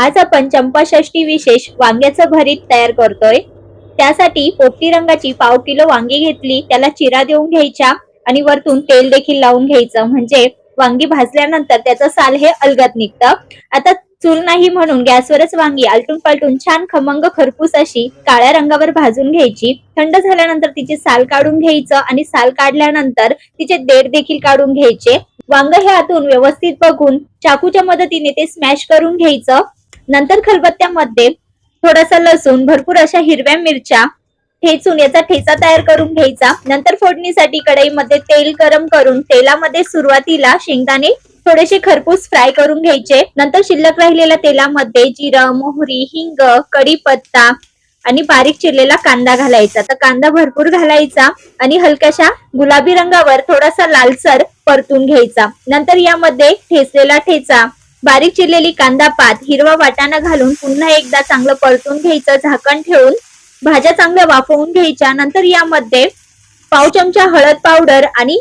आज आपण चंपाषष्ठी विशेष वांग्याचं भरीत तयार करतोय. त्यासाठी पोपटी रंगाची पाव किलो वांगी घेतली, त्याला चिरा देऊन घ्यायच्या आणि वरतून तेल देखील लावून घ्यायचं, म्हणजे वांगी भाजल्यानंतर त्याचं साल हे अलगद निघतं. आता चूल नाही म्हणून गॅसवरच वांगी आलटून पालटून छान खमंग खरपूस अशी काळ्या रंगावर भाजून घ्यायची. थंड झाल्यानंतर तिचे साल काढून घ्यायचं आणि साल काढल्यानंतर तिचे देठ देखील काढून घ्यायचे. वांग हे आतून व्यवस्थित बघून चाकूच्या मदतीने ते स्मॅश करून घ्यायचं. नंतर खलबत्त्यामध्ये थोडासा लसूण, भरपूर अशा हिरव्या मिरच्या ठेचून याचा ठेचा तयार करून घ्यायचा. नंतर फोडणीसाठी कढईमध्ये तेल गरम करून तेलामध्ये सुरुवातीला शेंगदाणे थोडेसे खरपूस फ्राय करून घ्यायचे. नंतर शिल्लक राहिलेल्या तेलामध्ये जिरं, मोहरी, हिंग, कढीपत्ता आणि बारीक चिरलेला कांदा घालायचा. तर कांदा भरपूर घालायचा आणि हलक्याशा गुलाबी रंगावर थोडासा लालसर परतून घ्यायचा. नंतर यामध्ये ठेचलेला ठेचा, बारीक चिरलेली कांदा पात, हिरवा वाटाणा घालून पुन्हा एकदा चांगलं परतून घ्यायचं. झाकण ठेवून भाज्या चांगल्या वाफवून घ्यायच्या. नंतर यामध्ये पाव चमचा हळद पावडर आणि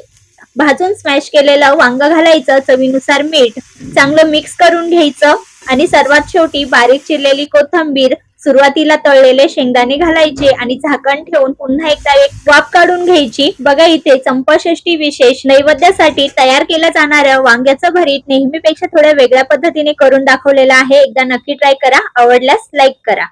भाजून स्मॅश केलेलं वांग घालायचं. चवीनुसार मीठ चांगलं मिक्स करून घ्यायचं आणि सर्वात शेवटी बारीक चिरलेली कोथिंबीर, सुरुवातीला तळलेले शेंगदाणे घालायचे आणि झाकण ठेवून पुन्हा एकदा एक वाफ काढून घ्यायची. बघा, इथे चंपाषष्ठी विशेष नैवेद्यासाठी तयार केलं जाणाऱ्या वांग्याचं भरीत नेहमीपेक्षा थोड्या वेगळ्या पद्धतीने करून दाखवलेलं आहे. एकदा नक्की ट्राय करा. आवडल्यास लाईक करा.